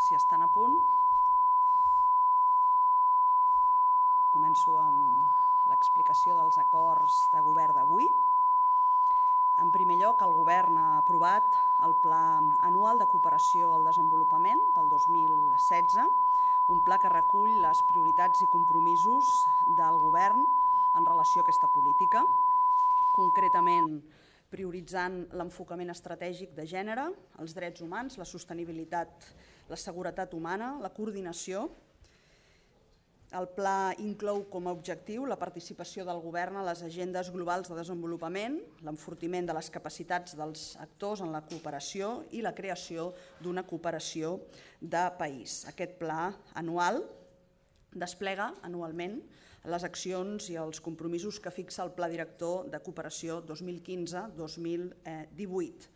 Si estan a punt, començo amb l'explicació dels acords de govern d'avui. En primer lloc, el govern ha aprovat el Pla Anual de Cooperació al Desenvolupament pel 2016, un pla que recull les prioritats i compromisos del govern en relació a aquesta política, concretament prioritzant l'enfocament estratègic de gènere, els drets humans, la sostenibilitat, la seguretat humana, la coordinació. El pla inclou com a objectiu la participació del govern a les agendes globals de desenvolupament, l'enfortiment de les capacitats dels actors en la cooperació i la creació d'una cooperació de país. Aquest pla anual desplega anualment les accions i els compromisos que fixa el Pla Director de Cooperació 2015-2018.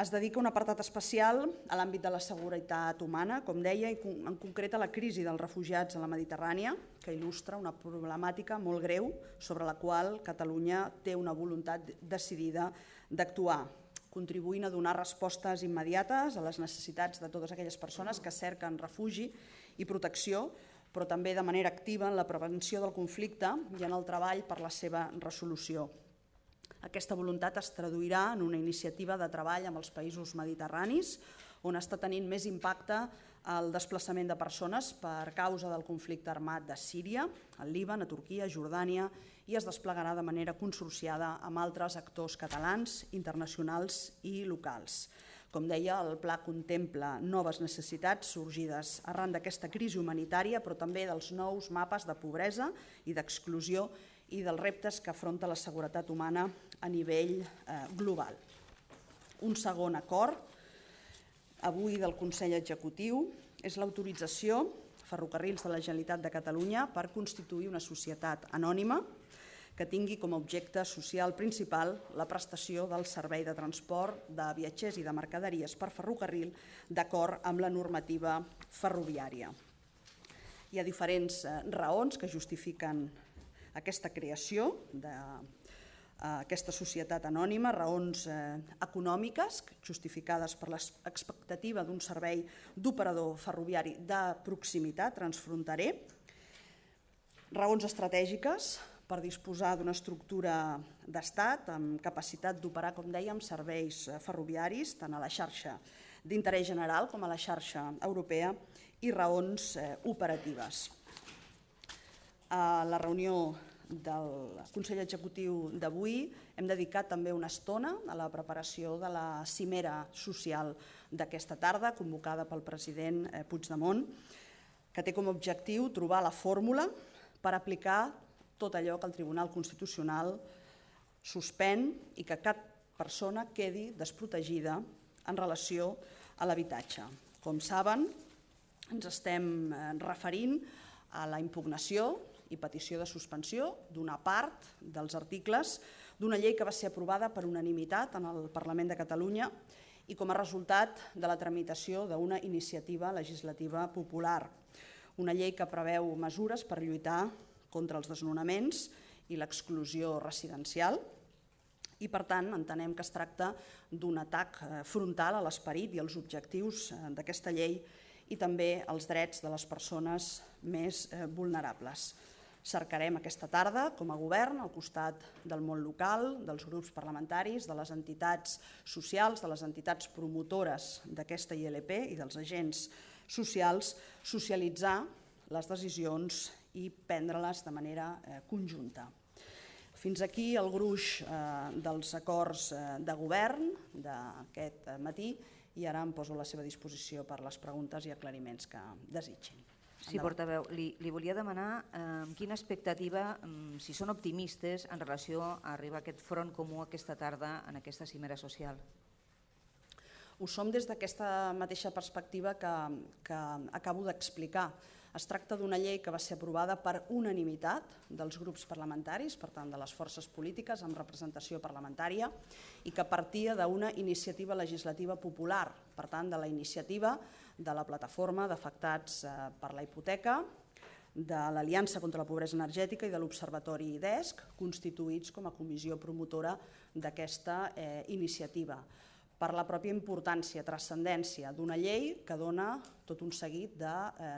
Es dedica un apartat especial a l'àmbit de la seguretat humana, com deia, i en concret a la crisi dels refugiats a la Mediterrània, que il·lustra una problemàtica molt greu sobre la qual Catalunya té una voluntat decidida d'actuar, contribuint a donar respostes immediates a les necessitats de totes aquelles persones que cerquen refugi i protecció, però també de manera activa en la prevenció del conflicte i en el treball per la seva resolució. Aquesta voluntat es traduirà en una iniciativa de treball amb els països mediterranis, on està tenint més impacte el desplaçament de persones per causa del conflicte armat de Síria, al Líban, a Turquia, a Jordània, i es desplegarà de manera consorciada amb altres actors catalans, internacionals i locals. Com deia, el pla contempla noves necessitats sorgides arran d'aquesta crisi humanitària, però també dels nous mapes de pobresa i d'exclusió i dels reptes que afronta la seguretat humana a nivell global. Un segon acord, avui del Consell Executiu, és l'autorització a Ferrocarrils de la Generalitat de Catalunya per constituir una societat anònima que tingui com a objecte social principal la prestació del servei de transport de viatgers i de mercaderies per ferrocarril d'acord amb la normativa ferroviària. Hi ha diferents raons que justifiquen aquesta creació d'aquesta societat anònima, raons econòmiques justificades per l'expectativa d'un servei d'operador ferroviari de proximitat transfronterer, raons estratègiques per disposar d'una estructura d'estat amb capacitat d'operar, com dèiem, serveis ferroviaris, tant a la xarxa d'interès general com a la xarxa europea, i raons operatives. A la reunió del Consell Executiu d'avui hem dedicat també una estona a la preparació de la cimera social d'aquesta tarda, convocada pel president Puigdemont, que té com a objectiu trobar la fórmula per aplicar tot allò que el Tribunal Constitucional suspèn i que cap persona quedi desprotegida en relació a l'habitatge. Com saben, ens estem referint a la impugnació i petició de suspensió d'una part dels articles d'una llei que va ser aprovada per unanimitat en el Parlament de Catalunya i com a resultat de la tramitació d'una iniciativa legislativa popular. Una llei que preveu mesures per lluitar contra els desnonaments i l'exclusió residencial i, per tant, entenem que es tracta d'un atac frontal a l'esperit i als objectius d'aquesta llei i també als drets de les persones més vulnerables. Cercarem aquesta tarda, com a govern, al costat del món local, dels grups parlamentaris, de les entitats socials, de les entitats promotores d'aquesta ILP i dels agents socials, socialitzar les decisions i prendre-les de manera conjunta. Fins aquí el gruix dels acords de govern d'aquest matí i ara em poso a la seva disposició per les preguntes i aclariments que desitgin. Sí, portaveu, li volia demanar quina expectativa, si són optimistes, en relació a arribar a aquest front comú aquesta tarda en aquesta cimera social. Ho som des d'aquesta mateixa perspectiva que acabo d'explicar. Es tracta d'una llei que va ser aprovada per unanimitat dels grups parlamentaris, per tant de les forces polítiques amb representació parlamentària, i que partia d'una iniciativa legislativa popular, per tant de la iniciativa de la plataforma d'afectats per la hipoteca, de l'Aliança contra la Pobresa Energètica i de l'Observatori DESC, constituïts com a comissió promotora d'aquesta iniciativa. per la pròpia importància, transcendència d'una llei que dona tot un seguit de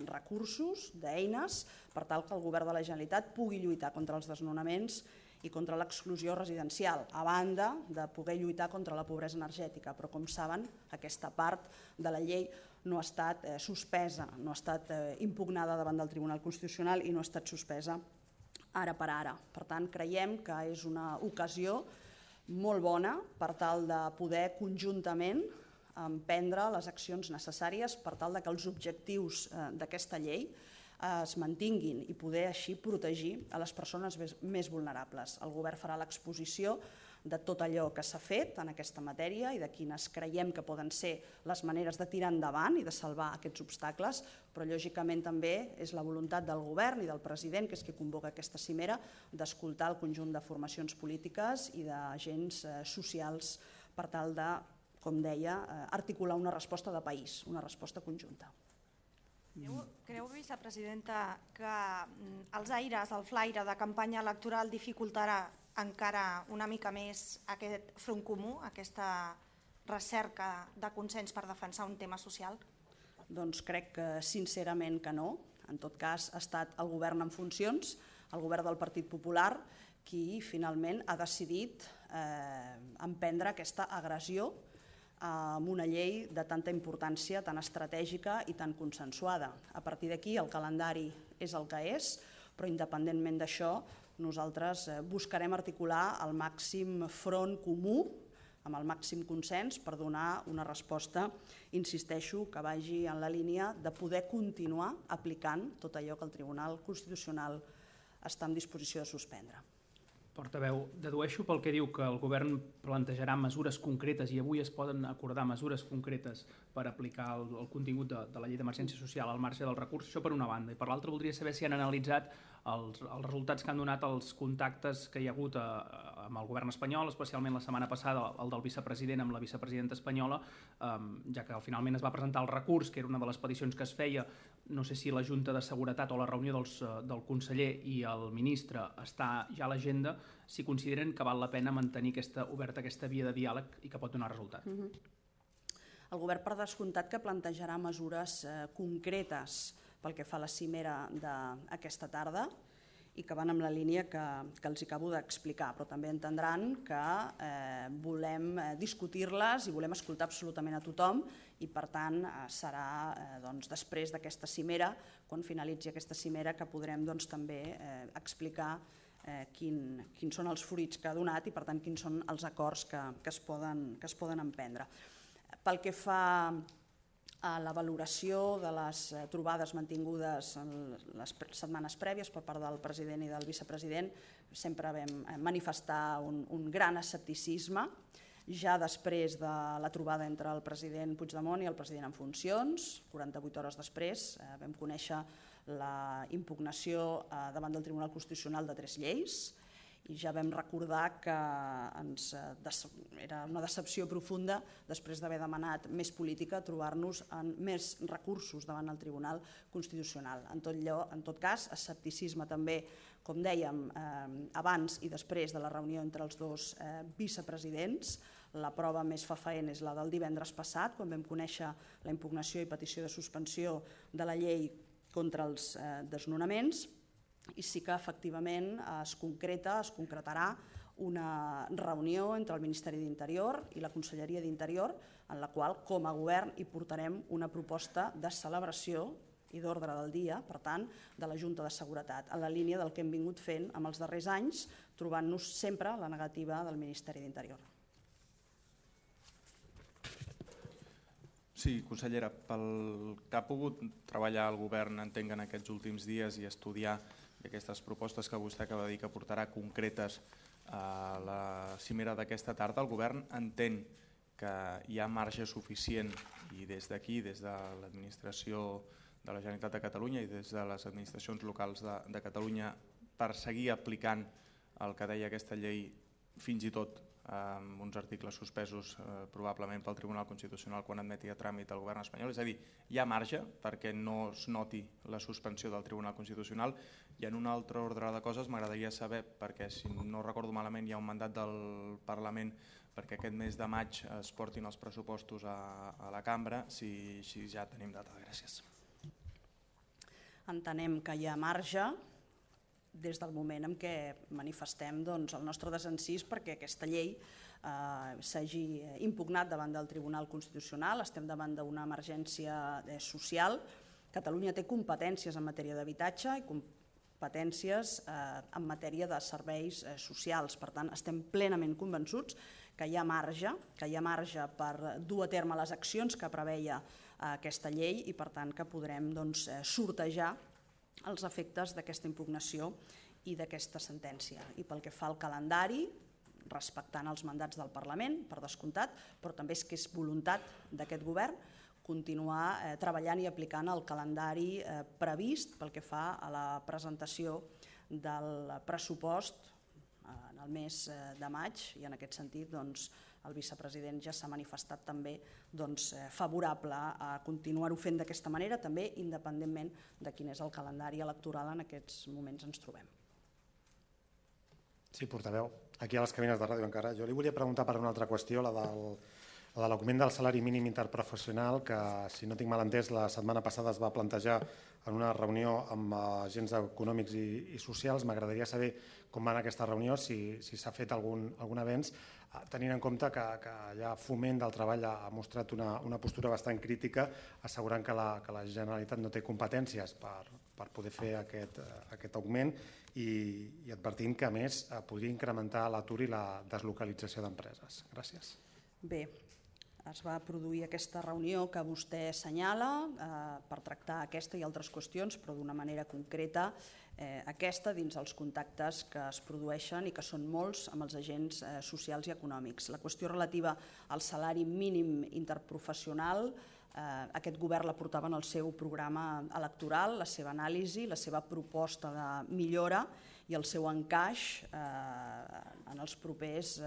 recursos, d'eines, per tal que el Govern de la Generalitat pugui lluitar contra els desnonaments i contra l'exclusió residencial, a banda de poder lluitar contra la pobresa energètica. Però, com saben, aquesta part de la llei no ha estat suspesa, no ha estat impugnada davant del Tribunal Constitucional i no ha estat suspesa ara per ara. Per tant, creiem que és una ocasió molt bona per tal de poder conjuntament emprendre les accions necessàries per tal que els objectius d'aquesta llei es mantinguin i poder així protegir a les persones més vulnerables. El Govern farà l'exposició de tot allò que s'ha fet en aquesta matèria i de quines creiem que poden ser les maneres de tirar endavant i de salvar aquests obstacles, però lògicament també és la voluntat del Govern i del president, que és qui convoca aquesta cimera, d'escoltar el conjunt de formacions polítiques i d'agents socials per tal de, com deia, articular una resposta de país, una resposta conjunta. Creu, vicepresidenta, que els aires, el flaire de campanya electoral dificultarà encara una mica més aquest front comú, aquesta recerca de consens per defensar un tema social? Doncs crec que sincerament que no. En tot cas, ha estat el govern en funcions, el govern del Partit Popular, qui finalment ha decidit emprendre aquesta agressió amb una llei de tanta importància, tan estratègica i tan consensuada. A partir d'aquí el calendari és el que és, però independentment d'això nosaltres buscarem articular el màxim front comú, amb el màxim consens per donar una resposta, insisteixo, que vagi en la línia de poder continuar aplicant tot allò que el Tribunal Constitucional està en disposició de suspendre. Portaveu, dedueixo pel que diu que el govern plantejarà mesures concretes i avui es poden acordar mesures concretes per aplicar el contingut de la llei d'emergència social al marge del recurs, això per una banda. I per l'altra voldria saber si han analitzat els resultats que han donat els contactes que hi ha hagut amb el govern espanyol, especialment la setmana passada el del vicepresident amb la vicepresidenta espanyola, ja que finalment es va presentar el recurs, que era una de les peticions que es feia. No sé si la Junta de Seguretat o la reunió del conseller i el ministre està ja a l'agenda, si consideren que val la pena mantenir oberta aquesta via de diàleg i que pot donar resultat. El govern, per descomptat, que plantejarà mesures concretes pel que fa a la cimera d'aquesta tarda i que van en la línia que els acabo d'explicar, però també entendran que volem discutir-les i volem escoltar absolutament a tothom i, per tant, serà després d'aquesta cimera, quan finalitzi aquesta cimera, que podrem també explicar quins són els fruits que ha donat i, per tant, quins són els acords que es poden emprendre. Pel que fa a la valoració de les trobades mantingudes en les setmanes prèvies per part del president i del vicepresident, sempre vam manifestar un gran escepticisme. Ja després de la trobada entre el president Puigdemont i el president en funcions, 48 hores després, vam conèixer la impugnació davant del Tribunal Constitucional de 3 lleis i ja vam recordar que era una decepció profunda, després d'haver demanat més política, trobar-nos amb més recursos davant el Tribunal Constitucional. En tot cas, escepticisme també, com dèiem, abans i després de la reunió entre els dos vicepresidents. La prova més fefaent és la del divendres passat, quan vam conèixer la impugnació i petició de suspensió de la llei contra els desnonaments, i sí que efectivament es concretarà una reunió entre el Ministeri d'Interior i la Conselleria d'Interior, en la qual, com a govern, hi portarem una proposta de celebració i d'ordre del dia, per tant, de la Junta de Seguretat, en la línia del que hem vingut fent en els darrers anys, trobant-nos sempre la negativa del Ministeri d'Interior. Sí, consellera, pel que ha pogut treballar el govern, entenc, en aquests últims dies i estudiar aquestes propostes que vostè acaba de dir que portarà concretes a la cimera d'aquesta tarda, el govern entén que hi ha marge suficient i des d'aquí, des de l'administració de la Generalitat de Catalunya i des de les administracions locals de Catalunya, per seguir aplicant el que deia aquesta llei fins i tot amb uns articles suspesos probablement pel Tribunal Constitucional quan admeti a tràmit el govern espanyol. És a dir, hi ha marge perquè no es noti la suspensió del Tribunal Constitucional. I en un altre ordre de coses m'agradaria saber, perquè si no recordo malament hi ha un mandat del Parlament perquè aquest mes de maig es portin els pressupostos a la cambra, si ja tenim data. Gràcies. Entenem que hi ha marge des del moment en què manifestem el nostre desencís perquè aquesta llei s'hagi impugnat davant del Tribunal Constitucional. Estem davant d'una emergència social. Catalunya té competències en matèria d'habitatge i competències en matèria de serveis socials. Per tant, estem plenament convençuts que hi ha marge per dur a terme les accions que preveia aquesta llei i per tant que podrem sortejar els efectes d'aquesta impugnació i d'aquesta sentència. I pel que fa al calendari, respectant els mandats del Parlament, per descomptat, però també és que és voluntat d'aquest govern continuar treballant i aplicant el calendari previst pel que fa a la presentació del pressupost en el mes de maig i en aquest sentit el vicepresident ja s'ha manifestat també favorable a continuar-ho fent d'aquesta manera, també independentment de quin és el calendari electoral en aquests moments ens trobem. Sí, portaveu. Aquí a les cabines de ràdio encara. Jo li volia preguntar per una altra qüestió, la de l'augment del salari mínim interprofessional, que si no tinc mal entès la setmana passada es va plantejar en una reunió amb agents econòmics i socials. M'agradaria saber com va anar aquesta reunió, si s'ha fet algun avenç, tenint en compte que ja Foment del Treball ha mostrat una postura bastant crítica, assegurant que la Generalitat no té competències per poder fer aquest augment i advertint que, a més, podria incrementar l'atur i la deslocalització d'empreses. Gràcies. Bé, es va produir aquesta reunió que vostè assenyala per tractar aquesta i altres qüestions, però d'una manera concreta aquesta dins els contactes que es produeixen i que són molts amb els agents socials i econòmics. La qüestió relativa al salari mínim interprofessional, aquest govern la portava en el seu programa electoral, la seva anàlisi, la seva proposta de millora i el seu encaix en els propers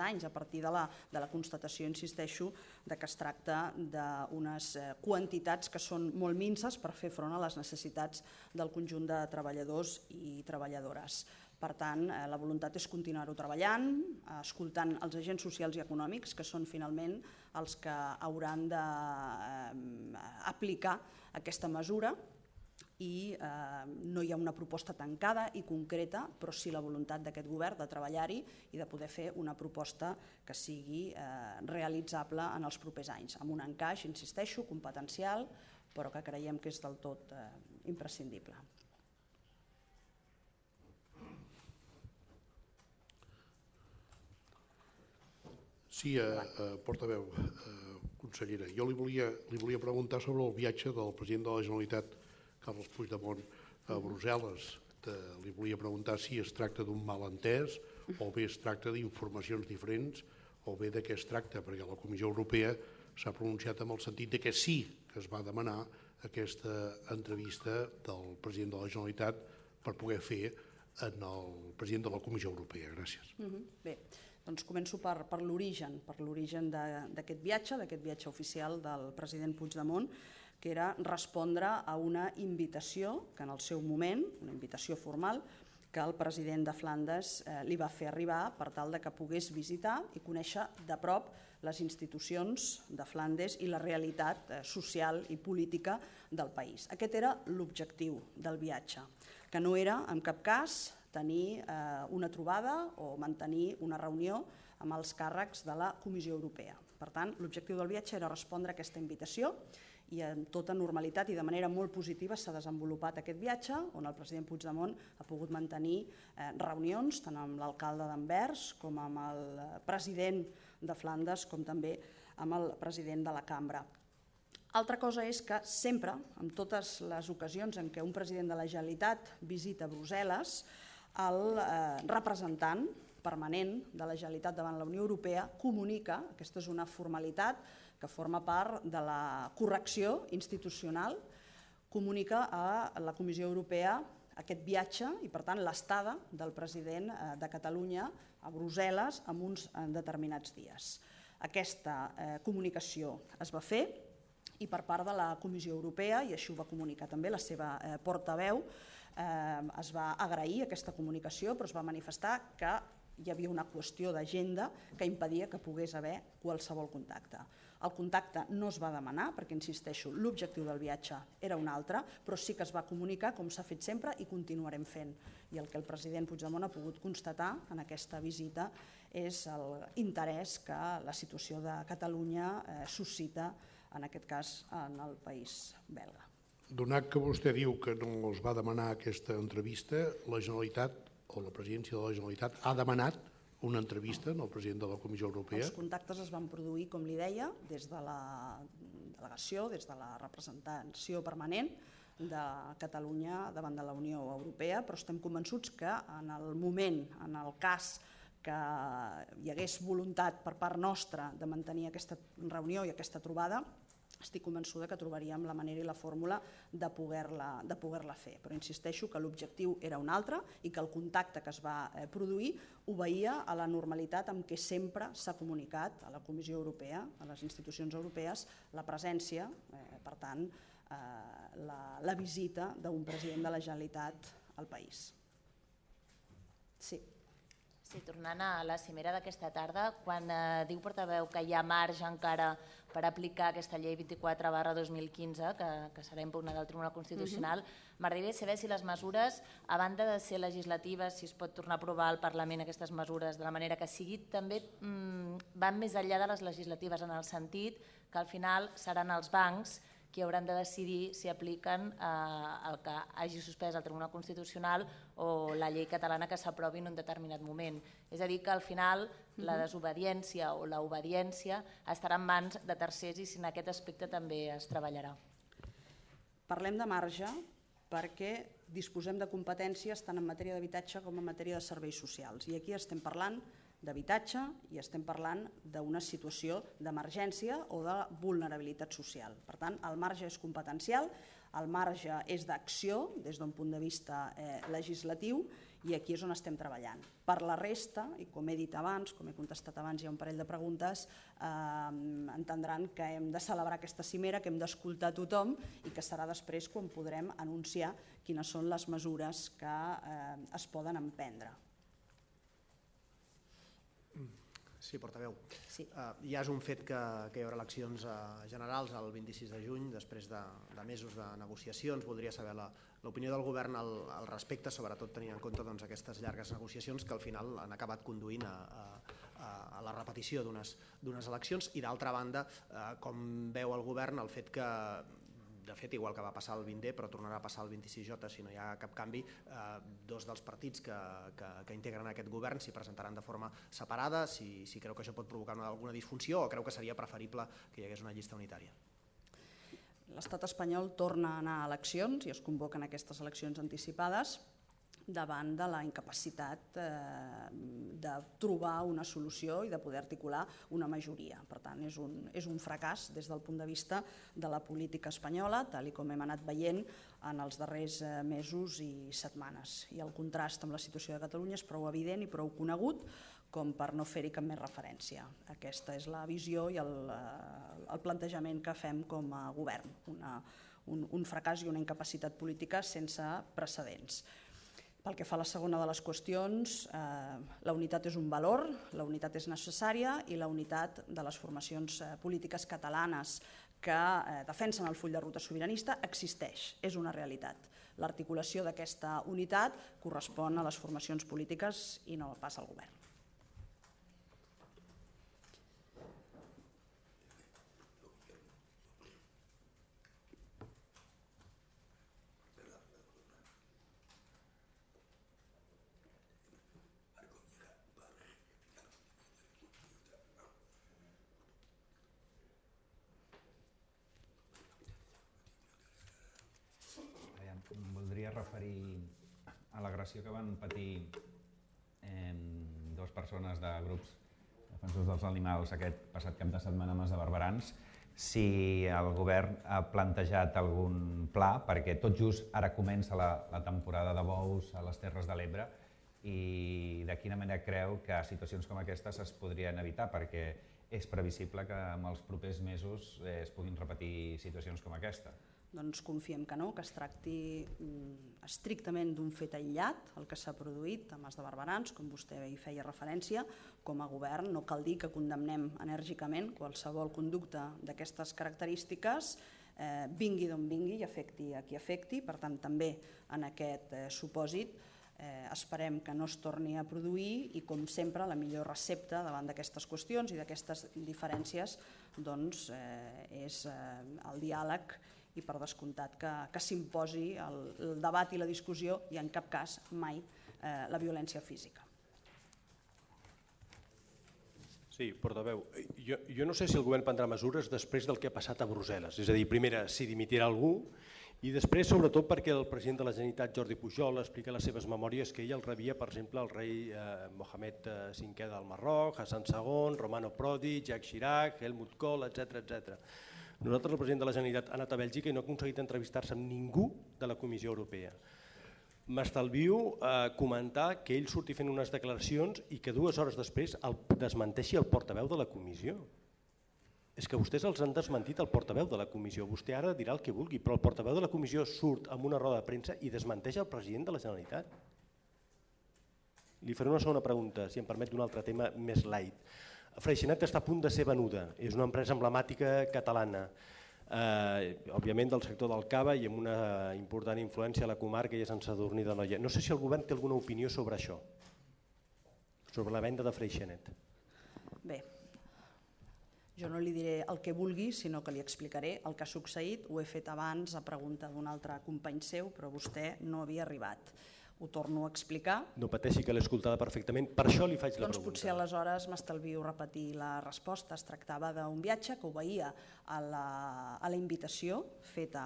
anys, a partir de la constatació, insisteixo, que es tracta d'unes quantitats que són molt minses per fer front a les necessitats del conjunt de treballadors i treballadores. Per tant, la voluntat és continuar-ho treballant, escoltant els agents socials i econòmics, que són finalment els que hauran d'aplicar aquesta mesura, i no hi ha una proposta tancada i concreta, però sí la voluntat d'aquest govern de treballar-hi i de poder fer una proposta que sigui realitzable en els propers anys, amb un encaix, insisteixo, competencial, però que creiem que és del tot imprescindible. Sí, portaveu, consellera, jo li volia preguntar sobre el viatge del president de la Generalitat, Carles Puigdemont, a Brussel·les. Li volia preguntar si es tracta d'un malentès o bé es tracta d'informacions diferents o bé de què es tracta, perquè la Comissió Europea s'ha pronunciat en el sentit que sí que es va demanar aquesta entrevista del president de la Generalitat per poder fer en el president de la Comissió Europea. Gràcies. Bé, doncs començo per l'origen d'aquest viatge oficial del president Puigdemont, que era respondre a una invitació que en el seu moment, una invitació formal, que el president de Flandes li va fer arribar per tal que pogués visitar i conèixer de prop les institucions de Flandes i la realitat social i política del país. Aquest era l'objectiu del viatge, que no era en cap cas tenir una trobada o mantenir una reunió amb els càrrecs de la Comissió Europea. Per tant, l'objectiu del viatge era respondre a aquesta invitació i en tota normalitat i de manera molt positiva s'ha desenvolupat aquest viatge, on el president Puigdemont ha pogut mantenir reunions tant amb l'alcalde d'Anvers com amb el president de Flandes com també amb el president de la Cambra. Altra cosa és que sempre, en totes les ocasions en què un president de la Generalitat visita Brussel·les, el representant permanent de la Generalitat davant la Unió Europea comunica, aquesta és una formalitat que forma part de la correcció institucional, comunica a la Comissió Europea aquest viatge i, per tant, l'estada del president de Catalunya a Brussel·les en uns determinats dies. Aquesta comunicació es va fer i per part de la Comissió Europea, i així ho va comunicar també la seva portaveu, es va agrair aquesta comunicació, però es va manifestar que hi havia una qüestió d'agenda que impedia que pogués haver qualsevol contacte. El contacte no es va demanar perquè, insisteixo, l'objectiu del viatge era un altre, però sí que es va comunicar com s'ha fet sempre i continuarem fent. I el que el president Puigdemont ha pogut constatar en aquesta visita és l'interès que la situació de Catalunya suscita, en aquest cas, en el país belga. Donat que vostè diu que no es va demanar aquesta entrevista, la Generalitat o la presidència de la Generalitat ha demanat una entrevista al president de la Comissió Europea? Els contactes es van produir, com li deia, des de la delegació, des de la representació permanent de Catalunya davant de la Unió Europea, però estem convençuts que en el moment, en el cas que hi hagués voluntat per part nostra de mantenir aquesta reunió i aquesta trobada, estic convençuda que trobaríem la manera i la fórmula de poder-la fer. Però insisteixo que l'objectiu era un altre i que el contacte que es va produir obeïa a la normalitat amb què sempre s'ha comunicat a la Comissió Europea, a les institucions europees, la presència, per tant, la visita d'un president de la Generalitat al país. Sí. Sí, tornant a la cimera d'aquesta tarda, quan diu portaveu que hi ha marge encara per aplicar aquesta llei 24/2015, que serà impugnada al Tribunal Constitucional, m'agradaria saber si les mesures, a banda de ser legislatives, si es pot tornar a aprovar al Parlament aquestes mesures de la manera que sigui, també van més enllà de les legislatives, en el sentit que al final seran els bancs qui hauran de decidir si apliquen el que hagi suspès el Tribunal Constitucional o la llei catalana que s'aprovi en un determinat moment. És a dir, que al final la desobediència o l'obediència estarà en mans de tercers i si en aquest aspecte també es treballarà. Parlem de marge perquè disposem de competències tant en matèria d'habitatge com en matèria de serveis socials. I aquí estem parlant d'habitatge i estem parlant d'una situació d'emergència o de vulnerabilitat social. Per tant, el marge és competencial, el marge és d'acció des d'un punt de vista legislatiu i aquí és on estem treballant. Per la resta, i com he dit abans, com he contestat abans, hi ha un parell de preguntes, entendran que hem de celebrar aquesta cimera, que hem d'escoltar tothom i que serà després quan podrem anunciar quines són les mesures que es poden emprendre. Sí, portaveu. Ja és un fet que hi haurà eleccions generals el 26 de juny, després de mesos de negociacions. Voldria saber l'opinió del govern al respecte, sobretot tenint en compte aquestes llargues negociacions que al final han acabat conduint a la repetició d'unes eleccions. I d'altra banda, com veu el govern el fet que, de fet, igual que va passar el 20D, però tornarà a passar el 26J si no hi ha cap canvi, dos dels partits que integren aquest govern s'hi presentaran de forma separada, si creu que això pot provocar alguna disfunció o creu que seria preferible que hi hagués una llista unitària. L'estat espanyol torna a anar a eleccions i es convoquen aquestes eleccions anticipades davant de la incapacitat de trobar una solució i de poder articular una majoria. Per tant, és un fracàs des del punt de vista de la política espanyola, tal com hem anat veient en els darrers mesos i setmanes. I el contrast amb la situació de Catalunya és prou evident i prou conegut com per no fer-hi cap més referència. Aquesta és la visió i el plantejament que fem com a govern, un fracàs i una incapacitat política sense precedents. Pel que fa a la segona de les qüestions, la unitat és un valor, la unitat és necessària i la unitat de les formacions polítiques catalanes que defensen el full de ruta sobiranista existeix, és una realitat. L'articulació d'aquesta unitat correspon a les formacions polítiques i no pas al govern. Voldria referir a l'agressió que van patir dues persones de grups defensors dels animals aquest passat cap de setmana a Mas de Barberans. si el govern ha plantejat algun pla, perquè tot just ara comença la temporada de bous a les Terres de l'Ebre, i de quina manera creu que situacions com aquestes es podrien evitar, perquè és previsible que en els propers mesos es puguin repetir situacions com aquesta. Doncs confiem que no, que es tracti estrictament d'un fet aïllat, el que s'ha produït a Mas de Barberans, com vostè hi feia referència. Com a govern no cal dir que condemnem enèrgicament qualsevol conducta d'aquestes característiques, vingui d'on vingui i afecti a qui afecti. Per tant, també en aquest supòsit esperem que no es torni a produir i, com sempre, la millor recepta davant d'aquestes qüestions i d'aquestes diferències és el diàleg i, per descomptat, que s'imposi el debat i la discussió i, en cap cas, mai la violència física. Sí, portaveu. Jo no sé si el govern prendrà mesures després del que ha passat a Brussel·les. És a dir, primera, si dimitirà algú, i després, sobretot, perquè el president de la Generalitat, Jordi Pujol, explica a les seves memòries que ell el rebia, per exemple, el rei Mohamed V del Marroc, Hassan II, Romano Prodi, Jacques Chirac, Helmut Kohl, etc. Nosaltres, el president de la Generalitat, ha anat a Bèlgica i no ha aconseguit entrevistar-se amb ningú de la Comissió Europea. M'estalvio comentar que ell surti fent unes declaracions i que 2 hores després el desmenteixi el portaveu de la comissió. És que vostès els han desmentit el portaveu de la comissió. Vostè ara dirà el que vulgui, però el portaveu de la comissió surt amb una roda de premsa i desmenteix el president de la Generalitat. Li faré una segona pregunta, si em permet, d'un altre tema més light. Freixenet està a punt de ser venuda. És una empresa emblemàtica catalana, òbviament del sector del cava i amb una important influència a la comarca i a Sant Sadurní d'Anoia. No sé si el govern té alguna opinió sobre això, sobre la venda de Freixenet. Bé, jo no li diré el que vulgui, sinó que li explicaré el que ha succeït. Ho he fet abans a pregunta d'un altre company seu, però vostè no havia arribat. Ho torno a explicar. No pateixi, que l'he escoltada perfectament, per això li faig la pregunta. Doncs potser aleshores m'estalvio repetir la resposta. Es tractava d'un viatge que obeïa a la invitació feta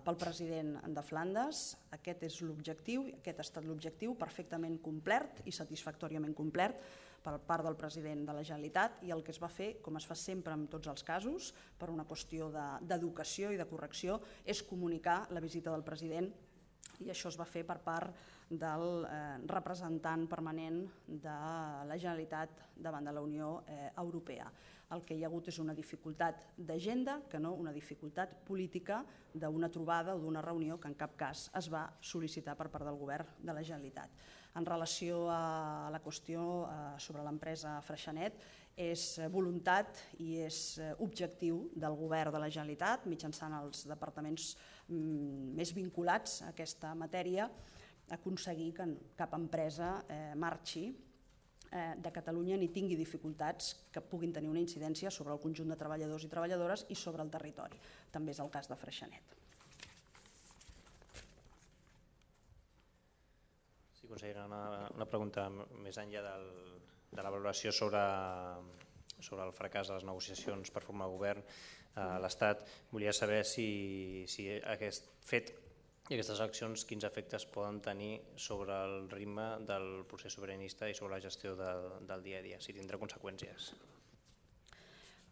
pel president de Flandes. Aquest és l'objectiu, aquest ha estat l'objectiu perfectament complert i satisfactòriament complert per part del president de la Generalitat, i el que es va fer, com es fa sempre en tots els casos, per una qüestió d'educació i de correcció, és comunicar la visita del president, i això es va fer per part del representant permanent de la Generalitat davant de la Unió Europea. El que hi ha hagut és una dificultat d'agenda, que no una dificultat política d'una trobada o d'una reunió que en cap cas es va sol·licitar per part del govern de la Generalitat. En relació a la qüestió sobre l'empresa Freixenet, és voluntat i és objectiu del govern de la Generalitat, mitjançant els departaments més vinculats a aquesta matèria, aconseguir que cap empresa marxi de Catalunya ni tingui dificultats que puguin tenir una incidència sobre el conjunt de treballadors i treballadores i sobre el territori. També és el cas de Freixenet. Sí, consellera, una pregunta més enllà de la valoració sobre el fracàs de les negociacions per formar govern a l'Estat. Volia saber si aquest fet i aquestes accions quins efectes poden tenir sobre el ritme del procés sobiranista i sobre la gestió del dia a dia, si tindrà conseqüències.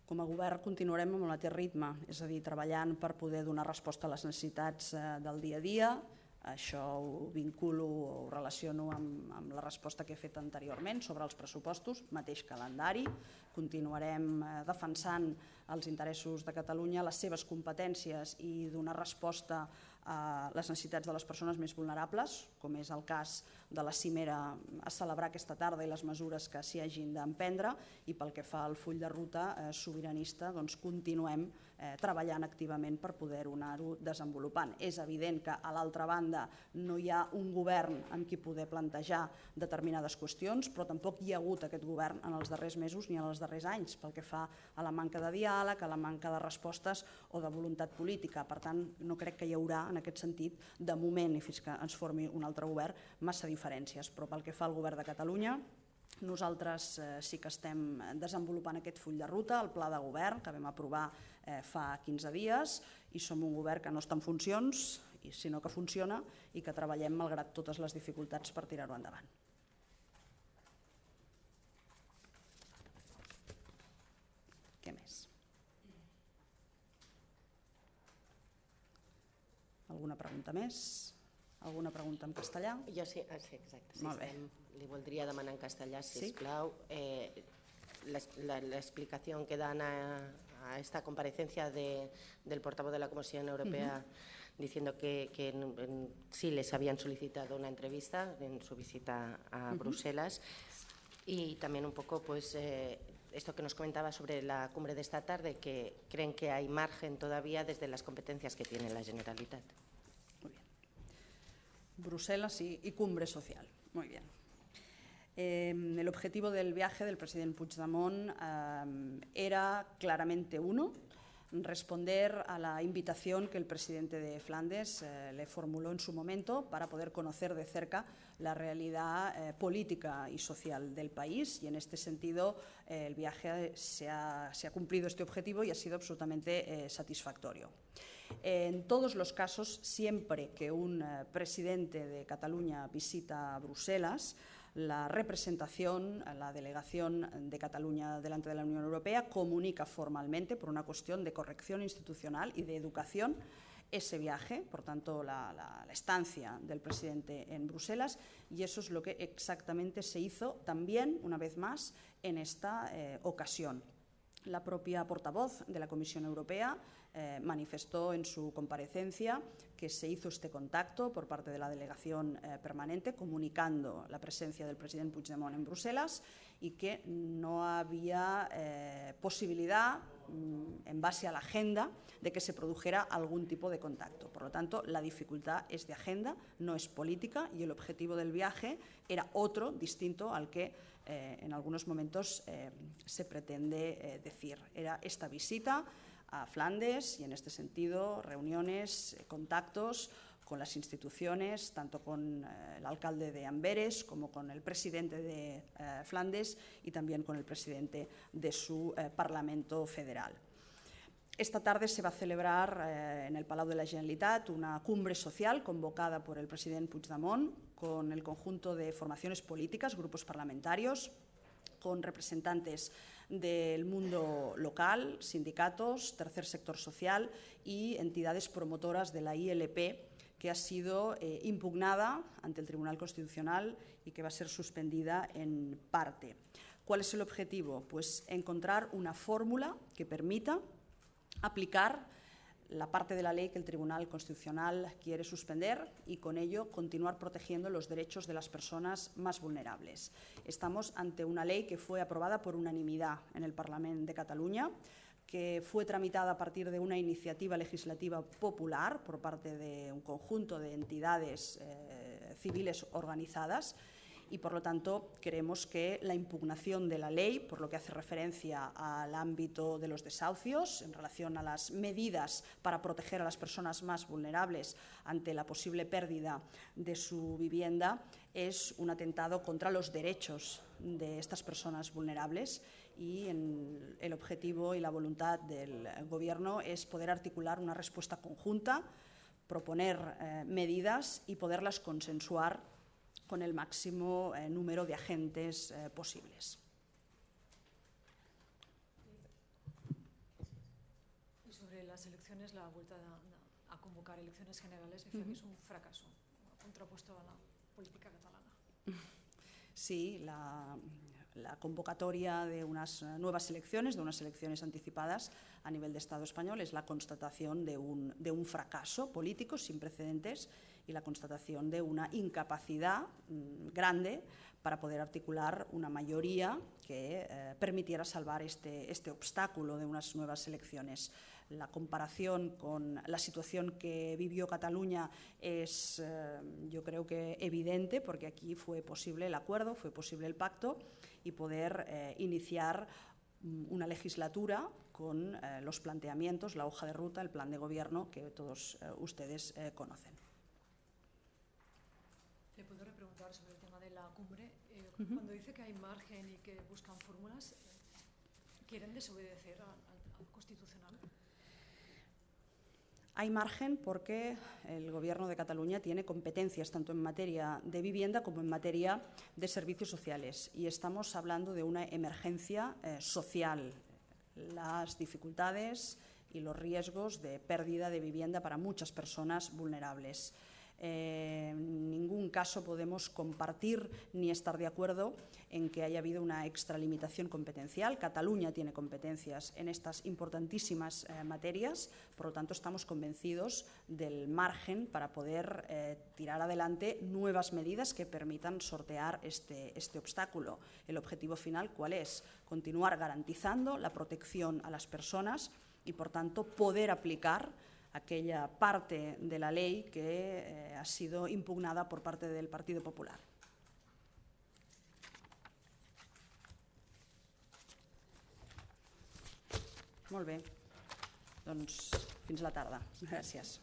Com a govern continuarem amb el mateix ritme, és a dir, treballant per poder donar resposta a les necessitats del dia a dia. Això ho vinculo o ho relaciono amb la resposta que he fet anteriorment sobre els pressupostos, mateix calendari. Continuarem defensant els interessos de Catalunya, les seves competències i donar resposta a les necessitats de les persones més vulnerables, com és el cas de la cimera a celebrar aquesta tarda i les mesures que s'hi hagin d'emprendre. I pel que fa al full de ruta sobiranista, continuem treballant activament per poder-ho anar-ho desenvolupant. És evident que a l'altra banda no hi ha un govern amb qui poder plantejar determinades qüestions, però tampoc hi ha hagut aquest govern en els darrers mesos ni en els darrers anys pel que fa a la manca de diàleg, a la manca de respostes o de voluntat política. Per tant, no crec que hi haurà en aquest sentit, de moment i fins que ens formi un altre govern, massa diferències. Però pel que fa al govern de Catalunya, nosaltres sí que estem desenvolupant aquest full de ruta, el pla de govern que vam aprovar fa 15 dies, i som un govern que no està en funcions, sinó que funciona i que treballem malgrat totes les dificultats per tirar-ho endavant. Què més? Alguna pregunta més? Alguna pregunta en castellà? Jo sí, exacte. Molt bé. Li voldria demanar en castellà, si Sí. us plau, la explicación que dan a esta comparecencia del portavoz de la Comisión Europea diciendo que sí les habían solicitado una entrevista en su visita a Bruselas, y también un poco pues esto que nos comentaba sobre la cumbre de esta tarde, que creen que hay margen todavía desde las competencias que tiene la Generalitat. Muy bien. Bruselas y cumbre social. Muy bien. El objetivo del viaje del presidente Puigdemont era claramente uno: responder a la invitación que el presidente de Flandes le formuló en su momento para poder conocer de cerca la realidad política y social del país, y en este sentido el viaje se ha cumplido este objetivo y ha sido absolutamente satisfactorio. En todos los casos, siempre que un presidente de Cataluña visita Bruselas, la representación, la delegación de Cataluña delante de la Unión Europea comunica formalmente, por una cuestión de corrección institucional y de educación, ese viaje, por tanto la estancia del presidente en Bruselas, y eso es lo que exactamente se hizo también, una vez más, en esta ocasión. La propia portavoz de la Comisión Europea manifestó en su comparecencia que se hizo este contacto por parte de la delegación permanente, comunicando la presencia del presidente Puigdemont en Bruselas, y que no había posibilidad, en base a la agenda, de que se produjera algún tipo de contacto. Por lo tanto, la dificultad es de agenda, no es política, y el objetivo del viaje era otro, distinto al que en algunos momentos se pretende decir. Era esta visita a Flandes y, en este sentido, reuniones, contactos con las instituciones, tanto con el alcalde de Amberes como con el presidente de Flandes y también con el presidente de su Parlamento Federal. Esta tarde se va a celebrar en el Palau de la Generalitat una cumbre social convocada por el presidente Puigdemont, con el conjunto de formaciones políticas, grupos parlamentarios, con representantes del mundo local, sindicatos, tercer sector social y entidades promotoras de la ILP, que ha sido impugnada ante el Tribunal Constitucional y que va a ser suspendida en parte. ¿Cuál es el objetivo? Pues encontrar una fórmula que permita aplicar la parte de la ley que el Tribunal Constitucional quiere suspender y con ello continuar protegiendo los derechos de las personas más vulnerables. Estamos ante una ley que fue aprobada por unanimidad en el Parlament de Cataluña, que fue tramitada a partir de una iniciativa legislativa popular por parte de un conjunto de entidades civiles organizadas, y por lo tanto creemos que la impugnación de la ley, por lo que hace referencia al ámbito de los desahucios en relación a las medidas para proteger a las personas más vulnerables ante la posible pérdida de su vivienda, es un atentado contra los derechos de estas personas vulnerables, y el objetivo y la voluntad del Gobierno es poder articular una respuesta conjunta, proponer medidas y poderlas consensuar con el máximo número de agentes posibles. Y sobre las elecciones, la vuelta a convocar elecciones generales dice que es un fracaso, contrapuesto a la política catalana. Sí, la convocatoria de unas nuevas elecciones, de unas elecciones anticipadas a nivel de Estado español, es la constatación de un fracaso político sin precedentes y la constatación de una incapacidad grande para poder articular una mayoría que permitiera salvar este obstáculo de unas nuevas elecciones. La comparación con la situación que vivió Cataluña es, yo creo que evidente, porque aquí fue posible el acuerdo, fue posible el pacto y poder iniciar una legislatura con los planteamientos, la hoja de ruta, el plan de gobierno que todos ustedes conocen. Le puedo repreguntar sobre el tema de la cumbre. Cuando dice que hay margen y que buscan fórmulas, ¿quieren desobedecer al Constitucional? Hay margen porque el Gobierno de Cataluña tiene competencias tanto en materia de vivienda como en materia de servicios sociales, y estamos hablando de una emergencia social. Las dificultades y los riesgos de pérdida de vivienda para muchas personas vulnerables. En ningún caso podemos compartir ni estar de acuerdo en que haya habido una extralimitación competencial. Cataluña tiene competencias en estas importantísimas materias, por lo tanto estamos convencidos del margen para poder tirar adelante nuevas medidas que permitan sortear este obstáculo. El objetivo final, ¿cuál es? Continuar garantizando la protección a las personas y, por tanto, poder aplicar aquella parte de la ley que ha sido impugnada por parte del Partido Popular. Molt bé, doncs fins la tarda. Gràcies.